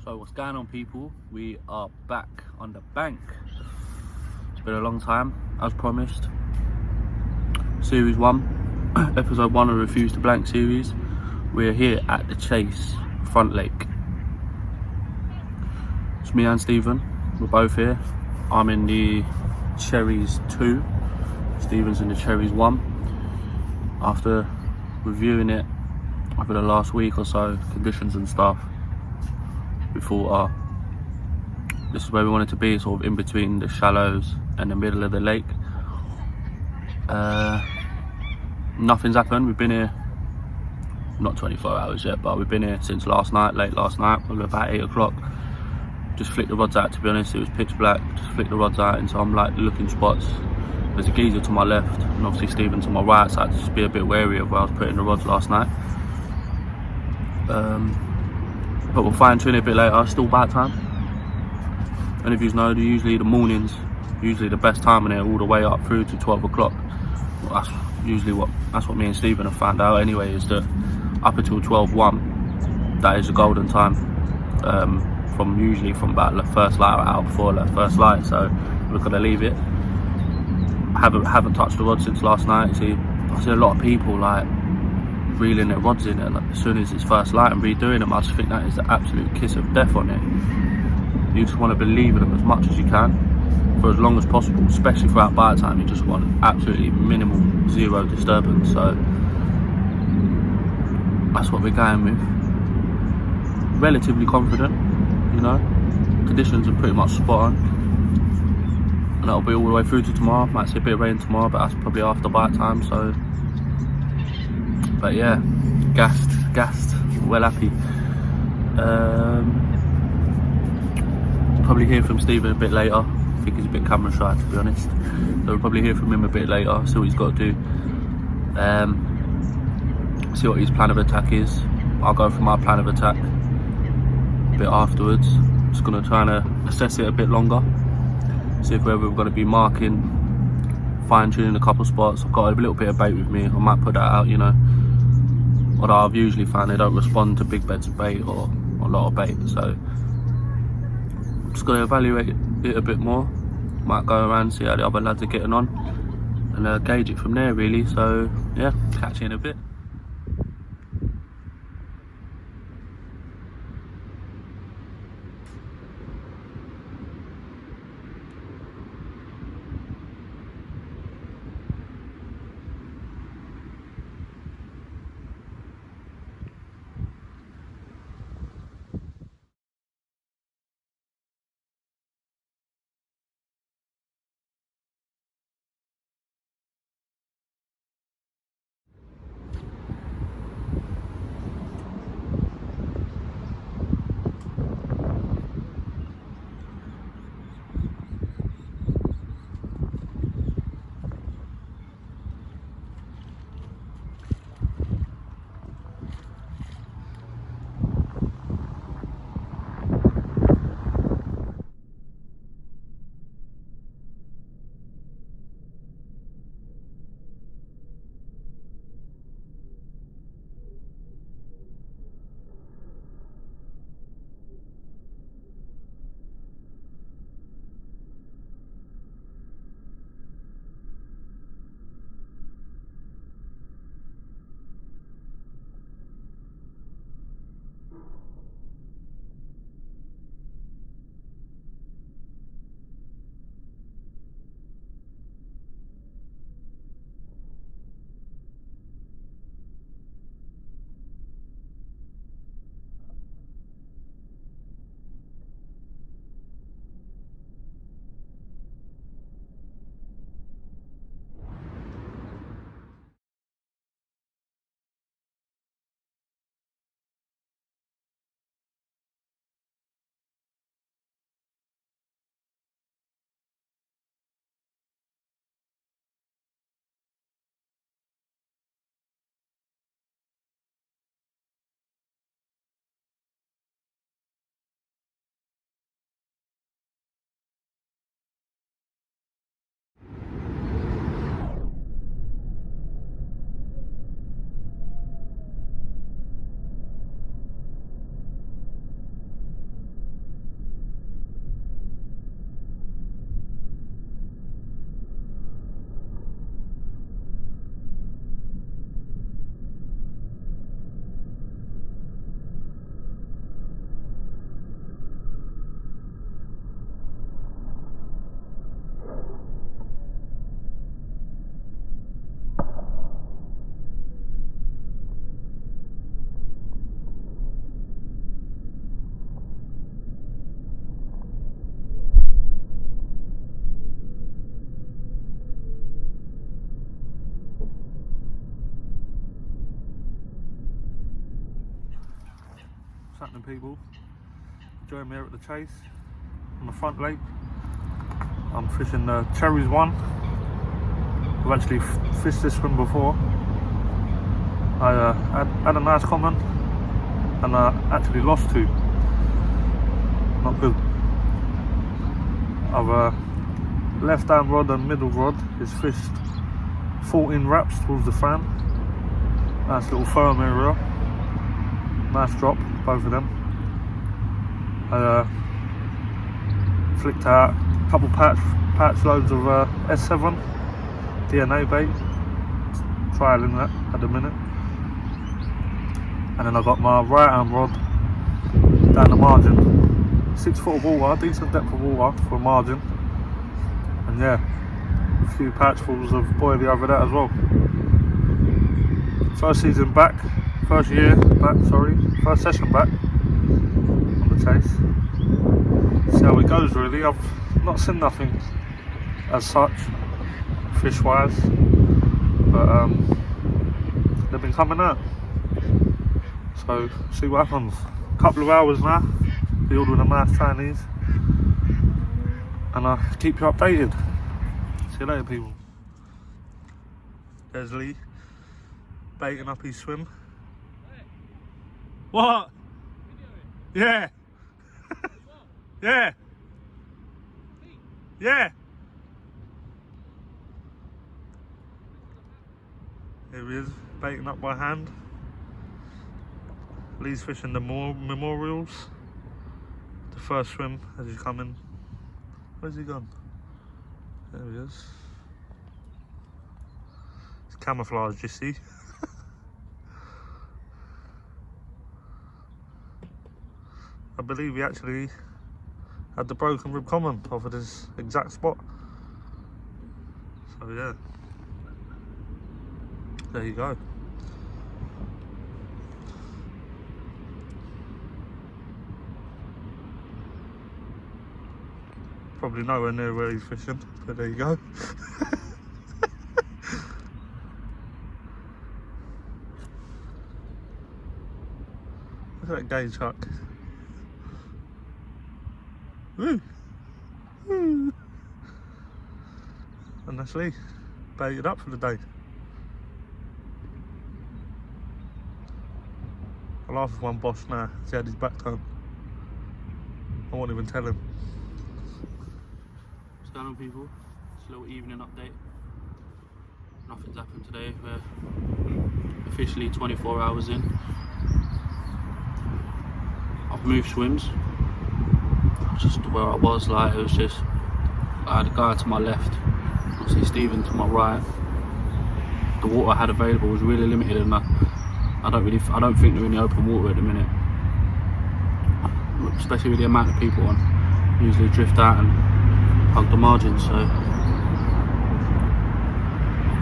So what's going on, people? We are back on the bank. It's been a long time, as promised. Series 1, episode 1 of Refuse to Blank series. We're here at the Chase, Front Lake. It's me and Stephen, we're both here. I'm in the Cherries 2, Stephen's in the Cherries 1. After reviewing it over the last week or so, conditions and stuff, we thought, this is where we wanted to be, sort of in between the shallows and the middle of the lake. Nothing's happened. We've been here not 24 hours yet, but we've been here since last night, late last night, probably about 8 o'clock. Just flicked the rods out, to be honest. It was pitch black. Just flicked the rods out into some like looking spots. There's a geezer to my left and obviously Stephen to my right, so I had to just be a bit wary of where I was putting the rods last night. But we'll fine tune it a bit later. Still bad time. Any of you know, usually the mornings, usually the best time in here, all the way up through to 12 o'clock. Well, that's what me and Stephen have found out anyway, is that up until 12:01, that is the golden time. From about the first light, or out before the first light. So we're gonna leave it. Haven't touched the rod since last night. I see a lot of people like reeling their rods in, and like, as soon as it's first light and redoing them, I just think that is the absolute kiss of death on it. You just want to believe in them as much as you can for as long as possible, especially throughout bite time. You just want absolutely minimal, zero disturbance. So that's what we're going with. Relatively confident, you know. Conditions are pretty much spot on, and that'll be all the way through to tomorrow. Might see a bit of rain tomorrow, but that's probably after bite time. So, but yeah, gassed, well happy. Probably hear from Stephen a bit later. I think he's a bit camera shy, to be honest. So we'll probably hear from him a bit later, see what he's got to do. See what his plan of attack is. I'll go for my plan of attack a bit afterwards. Just gonna try and assess it a bit longer. See if we're going to be marking, fine tuning a couple of spots. I've got a little bit of bait with me. I might put that out, you know. Although I've usually found they don't respond to big beds of bait or a lot of bait. So I'm just going to evaluate it a bit more. Might go around, see how the other lads are getting on, and gauge it from there, really. So yeah, catch you in a bit. happening, people? Join me here at the chase on the front lake. I'm fishing the Cherries 1. I've actually fished this one before. I had a nice common and I actually lost 2. Not good. I've left hand rod and middle rod is fished 14 wraps towards the fan. Nice little firm area. Nice drop, both of them. I flicked out a couple patch loads of S7 DNA bait. Trialing that at the minute. And then I got my right hand rod down the margin. 6 foot of water, decent depth of water for a margin. And yeah, a few patchfuls of boilie over that as well. First season back, first session back on the chase. See how it goes really. I've not seen nothing as such, fish wise, but they've been coming out. So see what happens. Couple of hours now, be ordering a nice Chinese, and I'll keep you updated. See you later, people. There's Lee, baiting up his swim. What? Yeah. Yeah. Yeah. Here he is, baiting up by hand. Lee's fishing the memorials. The first swim as you come in. Where's he gone? There he is. It's camouflaged, you see. I believe he actually had the broken rib common off of this exact spot. So yeah, there you go. Probably nowhere near where he's fishing, but there you go. Look at that gauge hook. Woo! Woo! And that's Lee, baited up for the day. I'll laugh if one boss now, he had his back turned. I won't even tell him. What's going on, people? It's a little evening update. Nothing's happened today. We're officially 24 hours in. I've moved swims. Just where I was, like it was just, I had a guy to my left, obviously Stephen to my right. The water I had available was really limited, and I don't think they're in the open water at the minute, especially with the amount of people on. Usually drift out and hug the margin, so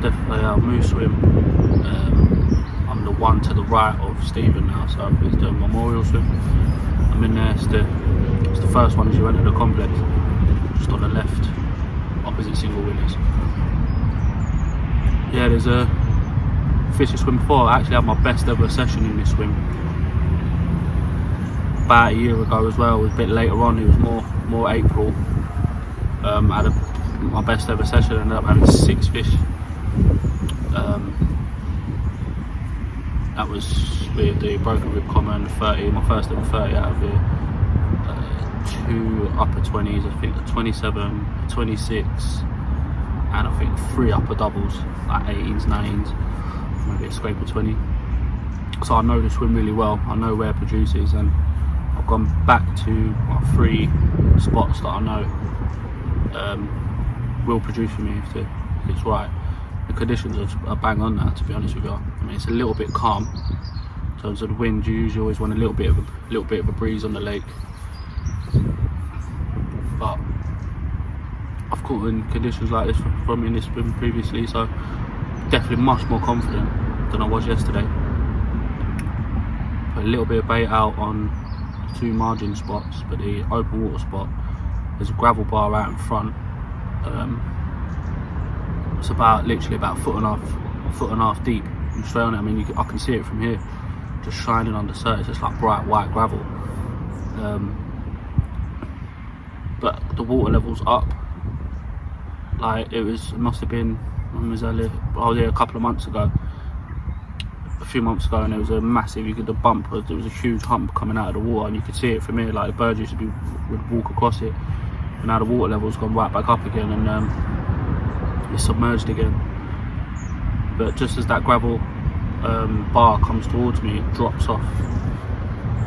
definitely I'll move swim. I'm the one to the right of Stephen now, so it's the memorial swim. I'm in there. It's the first one as you enter the complex, just on the left, opposite single winners. Yeah, there's a fish to swim before. I actually had my best ever session in this swim about a year ago as well. It was a bit later on, it was more April. I had my best ever session, ended up having 6 fish. That was with the broken rib common 30, my first ever 30 out of it. 2 upper 20s, I think a 27, a 26, and I think 3 upper doubles, like 18s, 19s, maybe a scrape of 20. So I know the swim really well, I know where it produces, and I've gone back to 3 spots that I know will produce for me if it's right. The conditions are bang on now, to be honest with you. I mean, it's a little bit calm in terms of the wind. You usually always want a little bit of a breeze on the lake, but I've caught in conditions like this from in this swim previously, so definitely much more confident than I was yesterday. Put a little bit of bait out on 2 margin spots, but the open water spot, there's a gravel bar out in front. It's literally about a foot and a half deep. And straight on it, I mean, I can see it from here. just shining on the surface. It's like bright white gravel. But the water level's up. Like it must have been, when was I there? I was there a couple of months ago, a few months ago, and there was a massive, there was a huge hump coming out of the water, and you could see it from here. Like the birds would walk across it, and now the water level's gone right back up again, and it's submerged again. But just as that gravel bar comes towards me, it drops off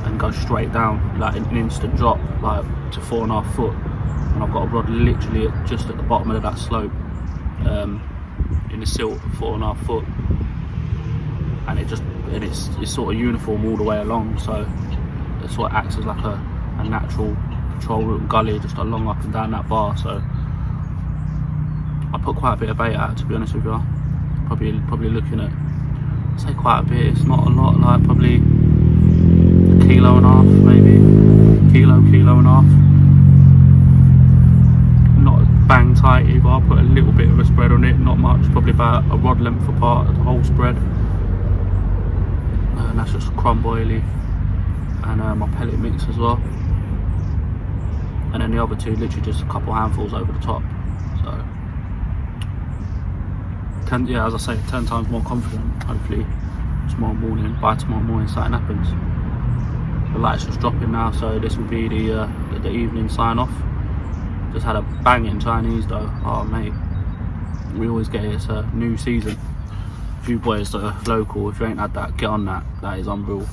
and goes straight down, like an instant drop, like to 4.5 foot. And I've got a rod literally just at the bottom of that slope, in the silt, 4.5 foot, and it's sort of uniform all the way along, so it sort of acts as like a natural patrol route and gully just along up and down that bar. So I put quite a bit of bait out, to be honest with you. Probably looking at, I'd say quite a bit. It's not a lot, like probably a kilo and a half, maybe kilo and a half. Not bang tight either. I put a little bit of a spread on it, not much, probably about a rod length apart of the whole spread. And that's just crumb oily and my pellet mix as well. And then the other two, literally just a couple handfuls over the top. So. Yeah, as I say, 10 times more confident. Hopefully by tomorrow morning something happens. The light's just dropping now, so this will be the evening sign off. Just had a banging Chinese though. Oh mate, we always get it. It's a new season. A few boys that are local, if you ain't had that, get on that. That is unreal.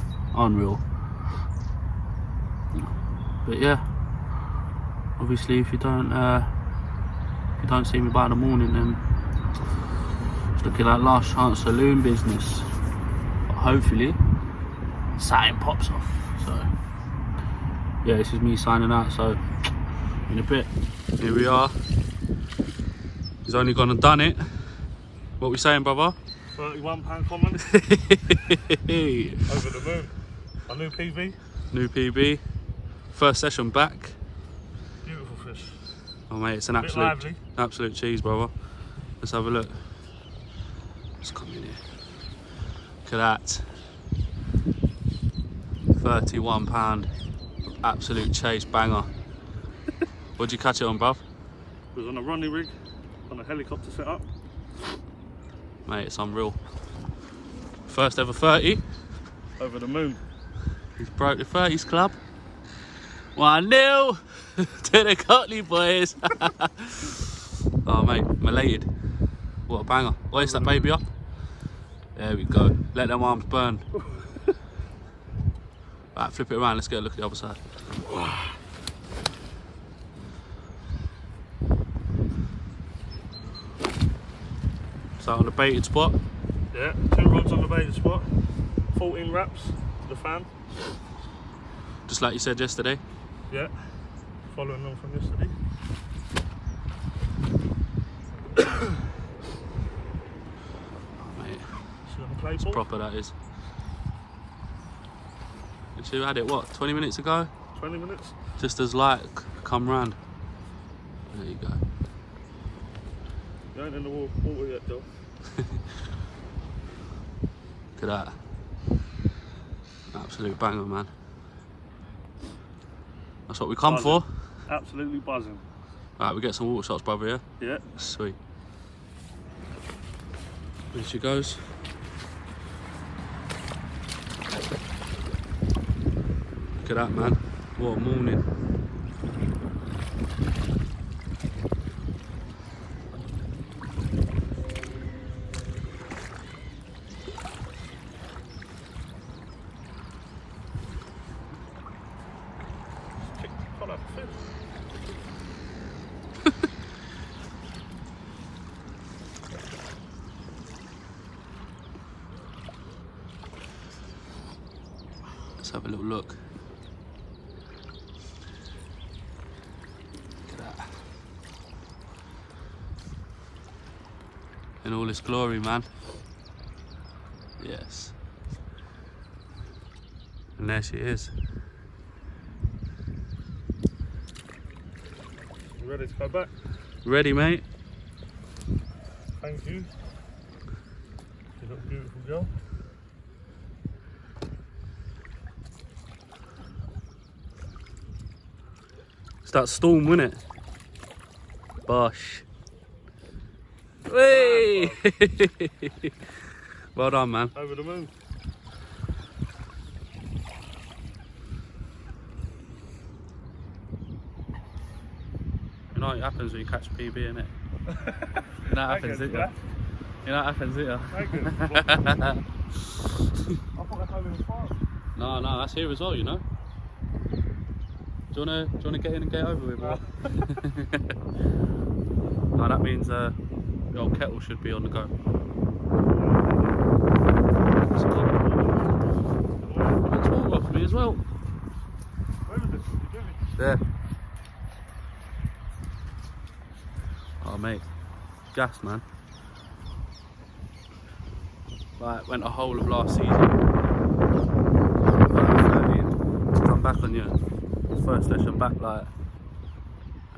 But yeah, obviously if you don't see me by the morning, then looking like last chance saloon business. But hopefully something pops off. So yeah, this is me signing out. So in a bit, here we are. He's only gone and done it. What we saying, brother? £31 common. Over the moon. A new PB. New PB. First session back. Beautiful fish. Oh mate, it's an absolute cheese, brother. Let's have a look. Let's come in here. Look at that. £31. Absolute chase banger. What'd you catch it on, bruv? It was on a running rig, on a helicopter setup. Mate, it's unreal. First ever 30. Over the moon. He's broke the 30s club. 1-0 to the Cotley boys. Oh mate, I'm elated. What a banger. Hoist that baby up. There we go. Let them arms burn. Right, flip it around. Let's get a look at the other side. So on the baited spot. Yeah, 2 rods on the baited spot. 14 wraps to the fan. Just like you said yesterday. Yeah, following on from yesterday. It's proper, that is. And you had it, what, 20 minutes ago? 20 minutes. Just as light come round. There you go. You ain't in the water yet, though. Look at that. Absolute banger, man. That's what we come for. Absolutely buzzing. Right, we get some water shots, brother, yeah? Yeah. Sweet. There she goes. Look at that, man. What a morning. Let's have a little look. Look at that. In all its glory, man. Yes. And there she is. You ready to go back? Ready, mate? Thank you. You look beautiful, girl. It's that storm, wasn't it? Bosh. Hey! Well done, man. Over the moon. You know what happens when you catch PB, innit? You know what happens, didn't you? You know what happens, didn't you? I thought that's over the farm. No, that's here as well, you know. Do you wanna get in and get over with, bro? No, that means the old kettle should be on the go. It's water off me as well. Where is it? There. Oh mate, gas man. Like went a whole of last season. To come back on your first session back, like,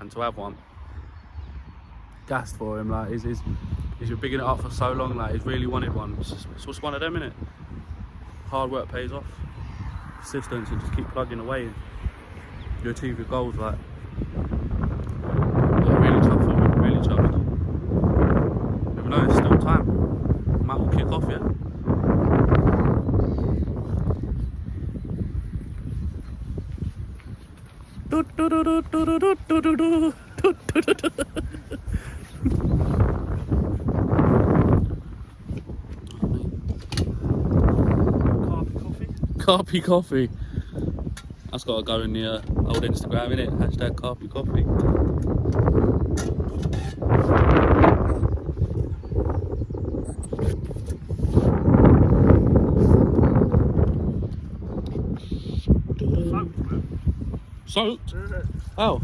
and to have one. Gassed for him, like he's been bigging it up for so long, like he's really wanted one. It's just one of them, innit? Hard work pays off. Persistence and just keep plugging away and you achieve your goals, like. Yeah, really tough for him, really chuffed. Even though it's still time. Might will kick off, yeah? Carpy coffee. That's got to go in the old Instagram, innit? Hashtag Carpy coffee. Soaked? Oh.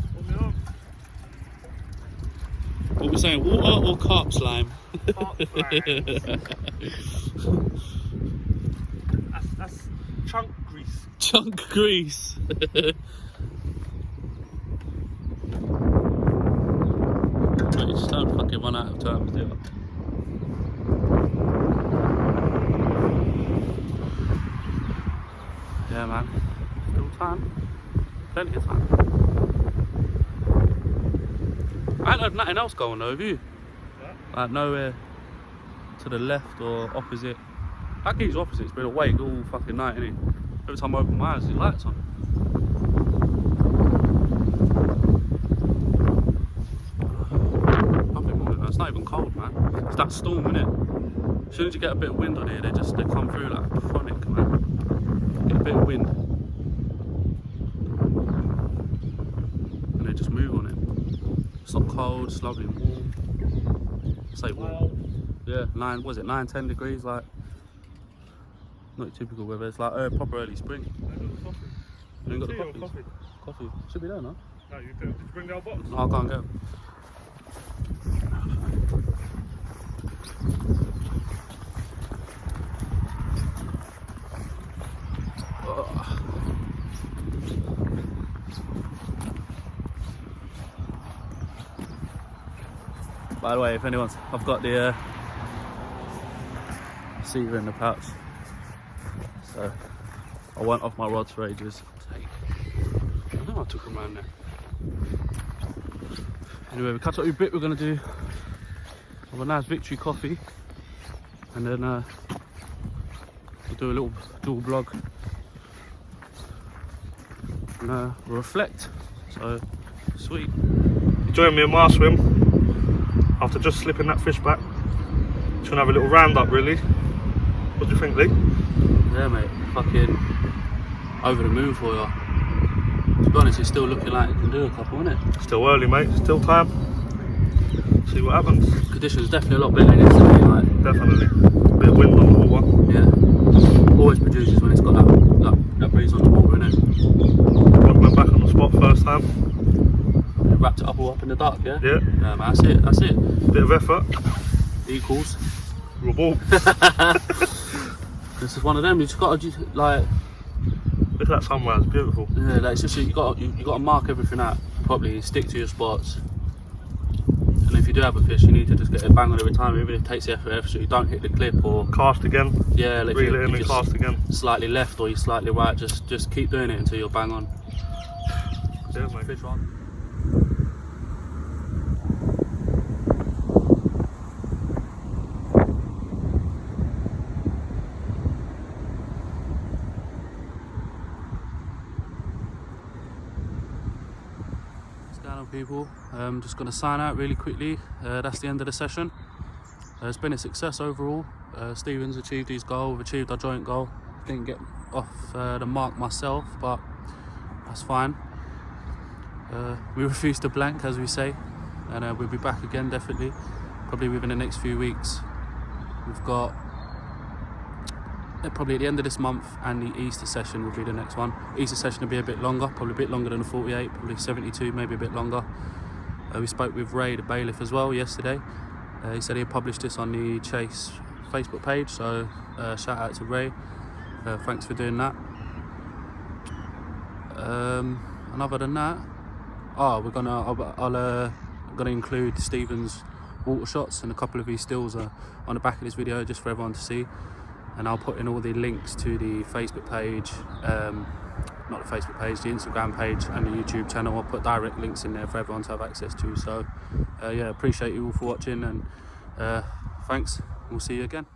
What we saying? Water or carp slime? Carp slime. That's chunk grease. Chunk grease. You just don't fucking run out of terms, do you? Yeah, man. Still time. Plenty of time. I ain't heard nothing else going though, have you? Yeah. Like nowhere to the left or opposite. I keep opposite, it's been awake all fucking night, innit? Every time I open my eyes, the lights on. Lovely morning though, it's not even cold, man. It's that storm, innit? As soon as you get a bit of wind on here, they come through like chronic, man. Get a bit of wind. And they just move on it. It's not cold, it's lovely and warm. Say warm. Yeah, 9, 10 degrees, like. Not typical weather, it's like proper early spring. You ain't got the coffee? Coffee. Should be there, no? No, did you bring the old box? No, I can't get it. By the way, if anyone's, I've got the cedar in the pouch. So I went off my rods for ages. I know I took them around there. Anyway, we cut up your bit. We're gonna do have a nice victory coffee, and then we'll do a little dual vlog and we'll reflect. So sweet. Join me in my swim after just slipping that fish back. Just gonna have a little roundup, really. What do you think, Lee? Yeah, mate, fucking over the moon for you. To be honest, it's still looking like it can do a couple, isn't it? Still early, mate. Still time. See what happens. Conditions definitely a lot better than yesterday, like. Definitely. Bit of wind on the water. Yeah. Always produces when it's got that breeze on the water, innit? Went back on the spot first time. Wrapped it up all up in the dark, yeah? Yeah. Yeah, man, that's it. Bit of effort. Equals. Raw ball. This is one of them. You just got to like. Look at that sunrise, beautiful. Yeah, like it's just you got to mark everything out properly. Stick to your spots. And if you do have a fish, you need to just get it bang on every time, even if it takes the effort, so you don't hit the clip or cast again. Yeah, like reel it in and cast again. Slightly left or you slightly right. Just keep doing it until you're bang on. Yeah, mate. Fish on. What's going on, people? I'm just going to sign out really quickly. That's the end of the session. It's been a success overall. Stephen's achieved his goal, we've achieved our joint goal. Didn't get off the mark myself, but that's fine. We refuse to blank, as we say, and we'll be back again definitely, probably within the next few weeks. We've got probably at the end of this month, and the Easter session will be the next one. Easter session will be a bit longer, probably a bit longer than the 48, probably 72, maybe a bit longer. We spoke with Ray, the bailiff, as well yesterday. He said he'd publish this on the Chase Facebook page, so shout out to Ray. Thanks for doing that. And other than that, I'm gonna include Stephen's water shots and a couple of his stills on the back of this video, just for everyone to see. And I'll put in all the links to the Facebook page, not the Facebook page, the Instagram page and the YouTube channel. I'll put direct links in there for everyone to have access to. So yeah, appreciate you all for watching, and thanks. We'll see you again.